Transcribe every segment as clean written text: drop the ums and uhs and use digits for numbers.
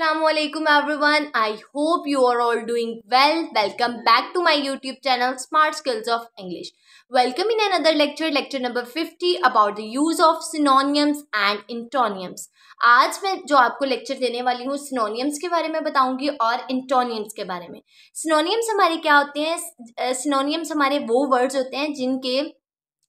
Assalamualaikum everyone. I hope you are all doing well. Welcome back to my YouTube channel Smart Skills of English. Welcome in another lecture number 50 about the use of synonyms and antonyms. आज मैं जो आपको lecture देने वाली हूँ synonyms के बारे में बताऊंगी और इंटोनियम्स के बारे में। सिनोनियम्स हमारे क्या होते हैं? सिनोनियम्स हमारे वो वर्ड्स होते हैं जिनके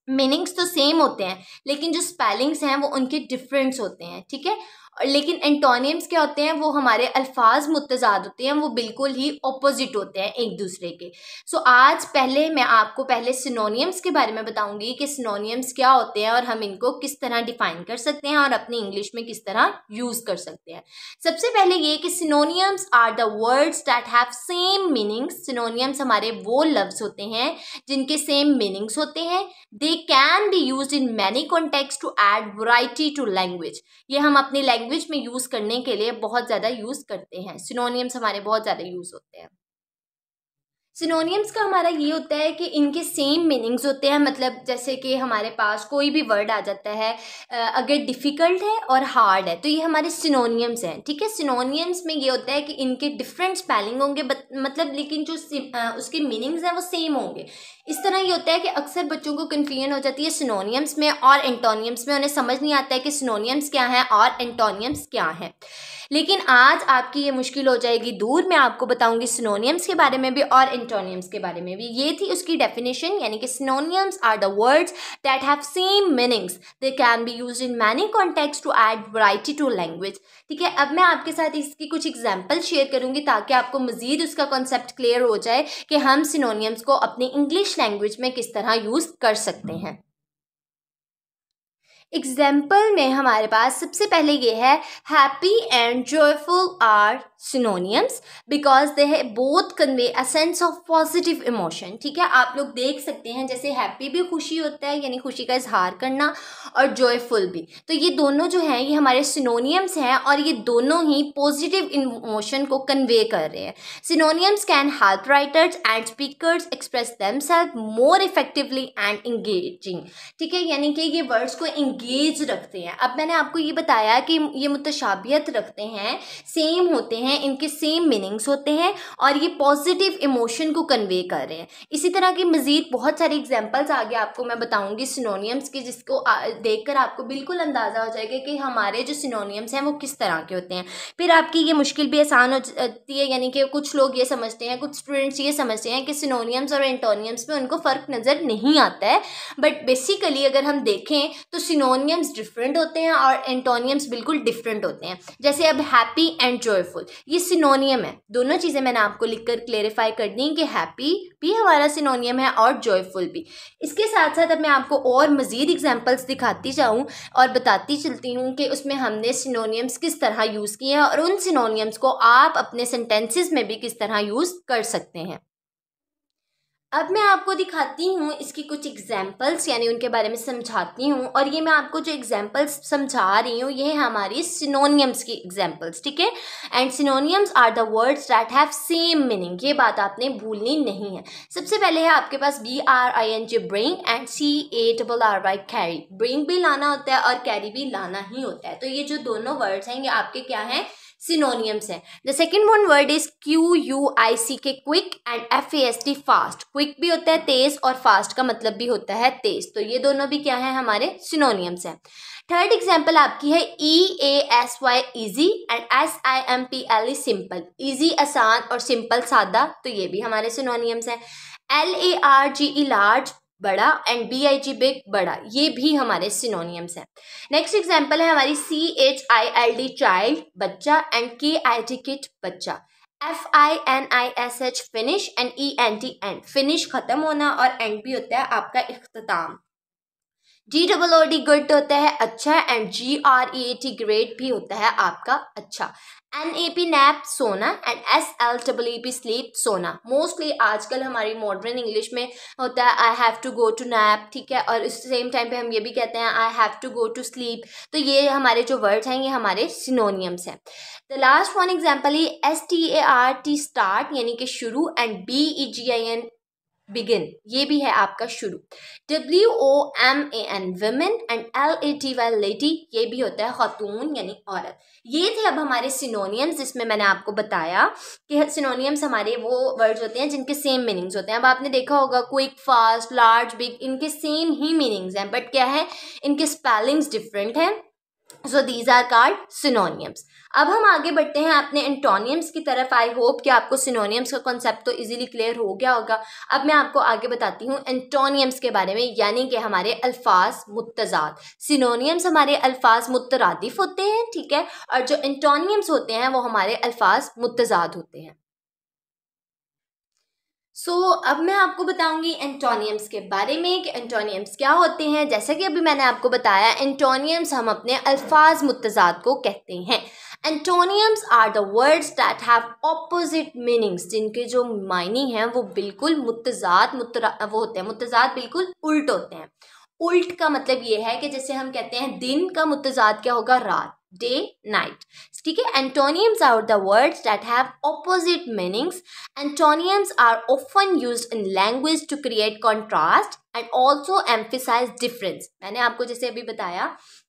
मीनिंग्स तो सेम होते हैं लेकिन जो स्पेलिंग्स हैं वो उनके डिफरेंट्स होते हैं, ठीक है। लेकिन एंटोनियम्स क्या होते हैं? वो हमारे अल्फाज मुतजाद होते हैं, वो बिल्कुल ही ऑपोजिट होते हैं एक दूसरे के। सो आज मैं आपको पहले सिनोनियम्स के बारे में बताऊंगी कि सिनोनियम्स क्या होते हैं और हम इनको किस तरह डिफाइन कर सकते हैं और अपनी इंग्लिश में किस तरह यूज कर सकते हैं। सबसे पहले ये कि synonyms are the words that have same meanings. Synonyms हमारे वो लफ्ज होते हैं जिनके सेम मीनिंग्स होते हैं। They can be use in many context to add variety to language. ये हम अपनी लैंग्वेज में यूज करने के लिए बहुत ज्यादा यूज करते हैं। सिनोनियम्स हमारे बहुत ज्यादा यूज होते हैं। सिनोनियम्स का हमारा ये होता है कि इनके सेम मीनिंग्स होते हैं। मतलब जैसे कि हमारे पास कोई भी वर्ड आ जाता है, अगर डिफ़िकल्ट है और हार्ड है तो ये हमारे सिनोनियम्स हैं, ठीक है। सिनोनियम्स में ये होता है कि इनके डिफरेंट स्पेलिंग होंगे मतलब लेकिन जो उसके मीनिंग्स हैं वो सेम होंगे। इस तरह ये होता है कि अक्सर बच्चों को कन्फ्यूजन हो जाती है सिनोनियम्स में और एंटोनियम्स में। उन्हें समझ नहीं आता है कि सिनोनियम्स क्या हैं और एंटोनियम्स क्या हैं। लेकिन आज आपकी ये मुश्किल हो जाएगी दूर। मैं आपको बताऊंगी सिनोनियम्स के बारे में भी और एंटोनियम्स के बारे में भी। ये थी उसकी डेफिनेशन, यानी कि synonyms are the words that have same meanings. They can be used in many context to add variety to language, ठीक है। अब मैं आपके साथ इसकी कुछ एग्जाम्पल शेयर करूंगी ताकि आपको मजीद उसका कॉन्सेप्ट क्लियर हो जाए कि हम सिनोनियम्स को अपनी इंग्लिश लैंग्वेज में किस तरह यूज कर सकते हैं। एग्जाम्पल में हमारे पास सबसे पहले ये है happy and joyful are synonyms because they both convey a sense of positive emotion, ठीक है। आप लोग देख सकते हैं जैसे हैप्पी भी खुशी होता है यानी खुशी का इजहार करना, और जॉयफुल भी। तो ये दोनों जो हैं ये हमारे सिनोनियम्स हैं और ये दोनों ही पॉजिटिव इमोशन को कन्वे कर रहे हैं। Synonyms can help writers and speakers express themselves more effectively and engaging, ठीक है। यानी कि ये वर्ड्स को इंगेज रखते हैं। अब मैंने आपको ये बताया कि ये मुतशाबियत रखते हैं, सेम होते हैं, इनके सेम मीनिंग्स होते हैं और ये पॉजिटिव इमोशन को कन्वे कर रहे हैं। इसी तरह की मजीद बहुत सारी एग्जांपल्स आगे आपको मैं बताऊंगी सिनोनियम्स की, जिसको देखकर आपको बिल्कुल अंदाजा हो जाएगा कि हमारे जो सिनोनियम्स हैं वो किस तरह के होते हैं। फिर आपकी ये मुश्किल भी आसान हो जाती है, यानी कि कुछ लोग ये समझते हैं, कुछ स्टूडेंट्स ये समझते हैं कि सिनोनियम्स और एंटोनियम्स में उनको फ़र्क नज़र नहीं आता है। बट बेसिकली अगर हम देखें तो सिनोनियम्स डिफरेंट होते हैं और एंटोनियम्स बिल्कुल डिफरेंट होते हैं। जैसे अब हैप्पी एंड जॉयफुल ये सिनोनियम है। दोनों चीज़ें मैंने आपको लिखकर क्लेरिफाई कर दी कि हैप्पी भी हमारा सिनोनियम है और जॉयफुल भी। इसके साथ साथ अब मैं आपको और मज़ीद एग्जांपल्स दिखाती जाऊँ और बताती चलती हूँ कि उसमें हमने सिनोनियम्स किस तरह यूज़ किए हैं और उन सिनोनियम्स को आप अपने सेंटेंसेस में भी किस तरह यूज़ कर सकते हैं। अब मैं आपको दिखाती हूँ इसकी कुछ एग्जाम्पल्स, यानी उनके बारे में समझाती हूँ। और ये मैं आपको जो एग्जाम्पल्स समझा रही हूँ ये है हमारी सिनोनियम्स की एग्जाम्पल्स, ठीक है। And synonyms are the words that have same meaning, ये बात आपने भूलनी नहीं है। सबसे पहले है आपके पास BRING bring and CARRY carry. Bring भी लाना होता है और कैरी भी लाना ही होता है। तो ये जो दोनों वर्ड्स हैं ये आपके क्या हैं? सिनोनियम्स है। The second one word is QUICK quick and FAST fast. Quick भी होता है तेज और फास्ट का मतलब भी होता है तेज। तो ये दोनों भी क्या है? हमारे सिनोनियम्स हैं। थर्ड एग्जाम्पल आपकी है EASY easy and SIMPLE simple. Easy आसान और सिंपल सादा, तो ये भी हमारे सिनोनियम्स हैं। LARGE लार्ज बड़ा एंड BIG बिग बड़ा, ये भी हमारे सिनोनियम्स हैं। नेक्स्ट एग्जाम्पल है हमारी CHILD चाइल्ड बच्चा एंड KIT किट बच्चा। FINISH finish and ENT and. Finish खत्म होना और एंड भी होता है आपका इख्तिताम। GOOD गुड होता है अच्छा एंड GREAT ग्रेट भी होता है आपका अच्छा। NAP नैप सोना एंड SLEEP स्लीप सोना। मोस्टली आजकल हमारी मॉडर्न इंग्लिश में होता है I have to go to nap, ठीक है। और इस सेम टाइम पे हम ये भी कहते हैं I have to go to sleep. तो ये हमारे जो वर्ड्स हैं ये हमारे सिनोनियम्स हैं। द लास्ट वन एग्जाम्पल है START स्टार्ट यानी कि शुरू एंड BEGIN begin, ये भी है आपका शुरू। WOMAN women and LATY lady, ये भी होता है खातून यानी औरत। ये थे अब हमारे सिनोनियम्स, जिसमें मैंने आपको बताया कि सिनोनियम्स हमारे वो वर्ड्स होते हैं जिनके सेम मीनिंग्स होते हैं। अब आपने देखा होगा क्विक, फास्ट, लार्ज, बिग, इनके सेम ही मीनिंग्स हैं, बट क्या है, इनके स्पेलिंग्स डिफरेंट हैं। So these are called synonyms. अब हम आगे बढ़ते हैं अपने एंटोनियम्स की तरफ। आई होप कि आपको सिनोनियम्स का कॉन्सेप्ट तो इजीली क्लियर हो गया होगा। अब मैं आपको आगे बताती हूँ एंटोनियम्स के बारे में, यानी कि हमारे अल्फाज मुत्तज़ाद। सिनोनियम्स हमारे अल्फाज मुतरादिफ होते हैं, ठीक है, और जो एंटोनियम्स होते हैं वो हमारे अल्फाज मुत्तज़ाद होते हैं। अब मैं आपको बताऊंगी एंटोनियम्स के बारे में कि एंटोनियम्स क्या होते हैं। जैसे कि अभी मैंने आपको बताया, एंटोनियम्स हम अपने अल्फाज मुत्तज़ाद को कहते हैं। Antonyms are the words that have opposite meanings, जिनके जो मायने हैं वो बिल्कुल वो होते हैं, मुत्तज़ाद बिल्कुल उल्ट होते हैं। उल्ट का मतलब ये है कि जैसे हम कहते हैं दिन का मुत्तज़ाद क्या होगा, रात, डे, नाइट, ठीक है। Antonyms are the words that have opposite meanings. Antonyms are often used in language to create contrast and also emphasize difference. मैंने आपको जैसे अभी बताया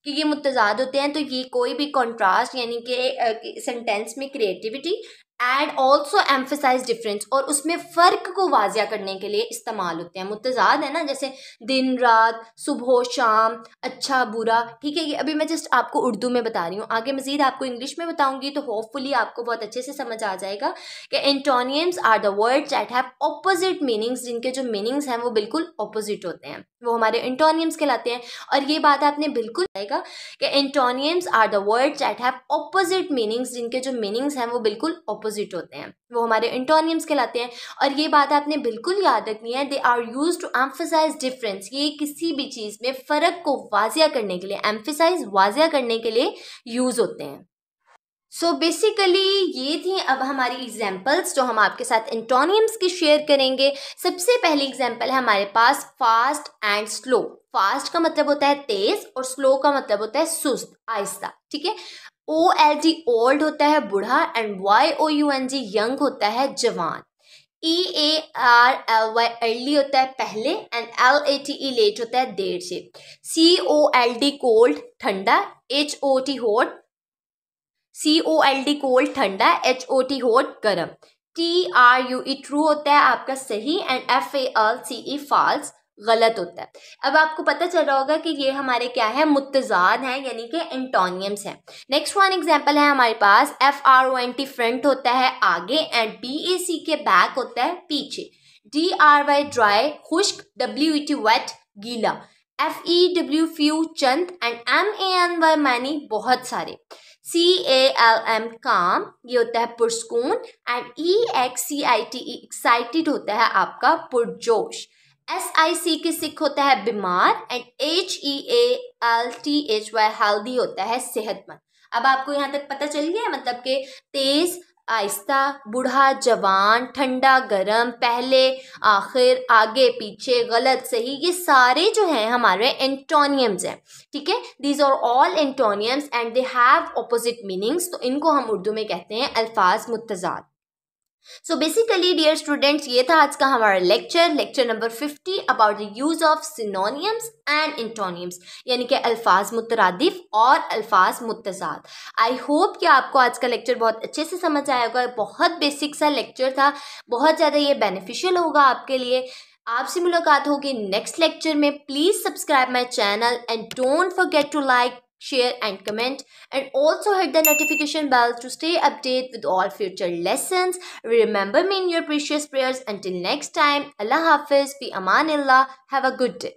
कि ये मुत्तज़ाद होते हैं, तो ये कोई भी कॉन्ट्रास्ट यानी कि सेंटेंस में creativity and also emphasize difference, और उसमें फ़र्क को वाजिया करने के लिए इस्तेमाल होते हैं। मुत्तज़ाद है ना, जैसे दिन रात, सुबह शाम, अच्छा बुरा, ठीक है। ये अभी मैं जस्ट आपको उर्दू में बता रही हूँ, आगे मज़ीद आपको इंग्लिश में बताऊंगी तो होपफुली आपको बहुत अच्छे से समझ आ जाएगा कि antonyms are the words that have opposite meanings, जिनके जो मीनिंग्स हैं वो बिल्कुल ऑपोजिट होते हैं, वो हमारे एंटोनियम्स कहलाते हैं। और ये बात आपने बिल्कुल आएगा कि antonyms are the words that have opposite meanings, जिनके जो मीनिंग्स हैं वो बिल्कुल ऑपोजिट होते हैं, वो हमारे एंटोनियम्स कहलाते हैं। और ये बात आपने बिल्कुल याद रखनी है, they are used to emphasize difference, ये किसी भी चीज़ में फ़र्क को वाजिया करने के लिए, एम्फसाइज वाजिया करने के लिए यूज़ होते हैं। बेसिकली ये थी अब हमारी एग्जाम्पल्स जो हम आपके साथ एंटोनियम्स की शेयर करेंगे। सबसे पहली एग्जाम्पल है हमारे पास फास्ट एंड स्लो। फास्ट का मतलब होता है तेज और स्लो का मतलब होता है सुस्त, आहिस्ता, ठीक है। OLD ओल्ड होता है बूढ़ा, एंड YOUNG यंग होता है जवान। EARLY अर्ली होता है पहले, एंड LATE लेट होता है देर से। COLD कोल्ड ठंडा, HOT हॉट, COLD कोल्ड ठंडा, HOT हॉट गर्म। TRUE ट्रू होता है आपका सही, एंड FALCE फॉल्स गलत होता है। अब आपको पता चल रहा होगा कि ये हमारे क्या है, मुत्तज़ाद हैं, यानी कि एंटोनियम्स हैं। नेक्स्ट वन एग्जांपल है हमारे पास FRONT फ्रंट होता है आगे, एंड BAC के बैक होता है पीछे। DRY ड्राई खुश्क, WET वेट गीला। FEW few Chand, and MANY many बहुत सारे। CALM काम, ये होता है पुरस्कून, एंड EXCITE एक्साइटेड होता है आपका पुरजोश। SIC के सिक होता है बीमार, एंड HEALTHY हेल्दी होता है सेहतमंद। अब आपको यहाँ तक पता चल गया, मतलब कि तेज आहिस्ता, बूढ़ा जवान, ठंडा गरम, पहले आखिर, आगे पीछे, गलत सही, ये सारे जो हैं हमारे एंटोनियम्स हैं, ठीक है। These are all antonyms and they have opposite meanings, तो इनको हम उर्दू में कहते हैं अल्फाज मुत्तज़ाद। बेसिकली डियर स्टूडेंट्स, ये था आज का हमारा lecture number 50 about the use of synonyms and एंटोनियम्स, यानी कि अल्फाज मुतरादिफ और अल्फाज मुत्तज़ाद। आई होप कि आपको आज का लेक्चर बहुत अच्छे से समझ आया होगा। बहुत बेसिक सा लेक्चर था, बहुत ज़्यादा ये बेनिफिशियल होगा आपके लिए। आपसे मुलाकात होगी नेक्स्ट लेक्चर में। Please subscribe my channel and don't forget to like, share and comment, and also hit the notification bell to stay updated with all future lessons. Remember me in your precious prayers. Until next time, Allah Hafiz, fi amanillah, have a good day.